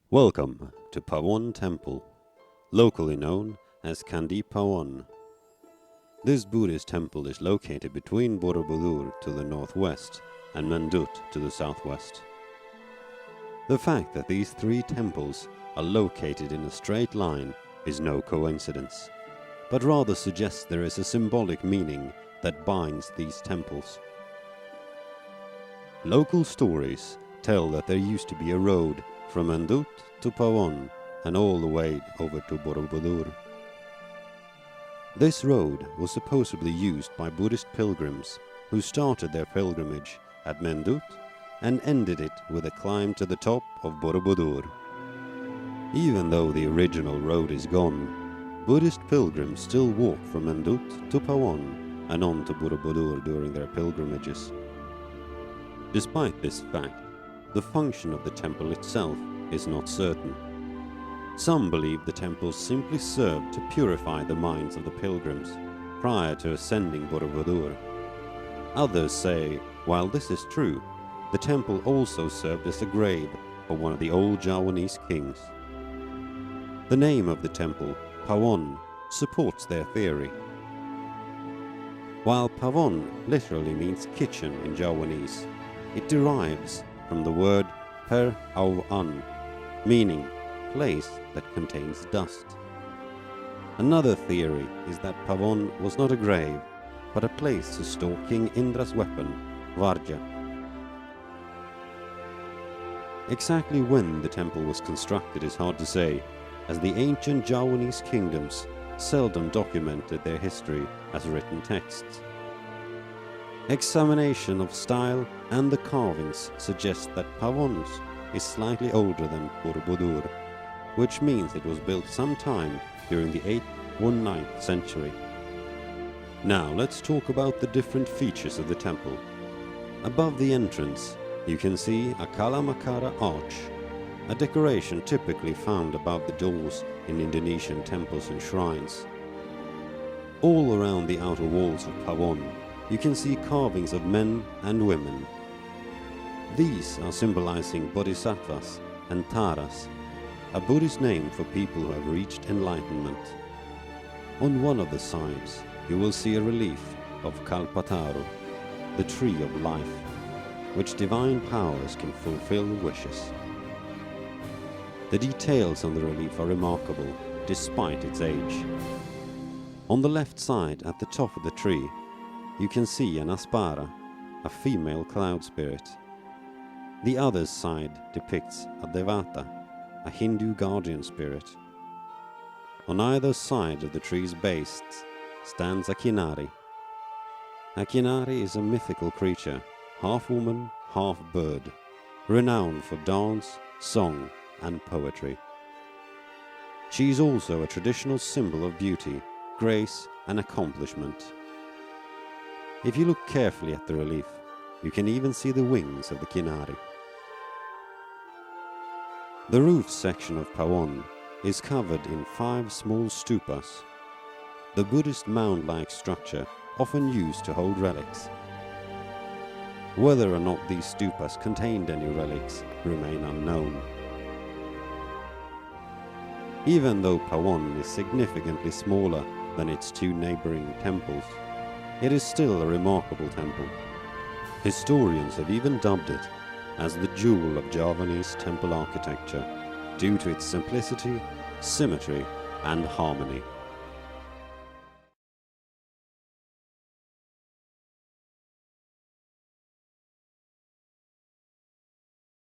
Welcome to Pawon Temple, locally known as Candi Pawon. This Buddhist temple is located between Borobudur to the northwest and Mendut to the southwest. The fact that these three temples are located in a straight line is no coincidence, but rather suggests there is a symbolic meaning that binds these temples. Local stories tell that there used to be a road from Mendut to Pawon and all the way over to Borobudur. This road was supposedly used by Buddhist pilgrims who started their pilgrimage at Mendut and ended it with a climb to the top of Borobudur. Even though the original road is gone, Buddhist pilgrims still walk from Mendut to Pawon and on to Borobudur during their pilgrimages. Despite this fact, the function of the temple itself is not certain. Some believe the temple simply served to purify the minds of the pilgrims prior to ascending Borobudur. Others say, while this is true, the temple also served as a grave for one of the old Javanese kings. The name of the temple, Pawon, supports their theory. While Pawon literally means kitchen in Javanese, it derives from the word per au an, meaning place that contains dust. Another theory is that Pawon was not a grave, but a place to store King Indra's weapon, Varja. Exactly when the temple was constructed is hard to say, as the ancient Javanese kingdoms seldom documented their history as written texts. Examination of style and the carvings suggest that Pawon's is slightly older than Borobudur, which means it was built sometime during the 8th or 9th century. Now let's talk about the different features of the temple. Above the entrance, you can see a Kalamakara arch, a decoration typically found above the doors in Indonesian temples and shrines. All around the outer walls of Pawon, you can see carvings of men and women. These are symbolizing bodhisattvas and taras, a Buddhist name for people who have reached enlightenment. On one of the sides, you will see a relief of Kalpataru, the tree of life, which divine powers can fulfill wishes. The details on the relief are remarkable, despite its age. On the left side, at the top of the tree, you can see an aspara, a female cloud spirit. The other side depicts a devata, a Hindu guardian spirit. On either side of the tree's base stands a kinari. A kinari is a mythical creature, half woman, half bird, renowned for dance, song, and poetry. She is also a traditional symbol of beauty, grace, and accomplishment. If you look carefully at the relief, you can even see the wings of the kinari. The roof section of Pawon is covered in 5 small stupas, the Buddhist mound-like structure often used to hold relics. Whether or not these stupas contained any relics remain unknown. Even though Pawon is significantly smaller than its 2 neighboring temples, it is still a remarkable temple. Historians have even dubbed it as the jewel of Javanese temple architecture due to its simplicity, symmetry, and harmony.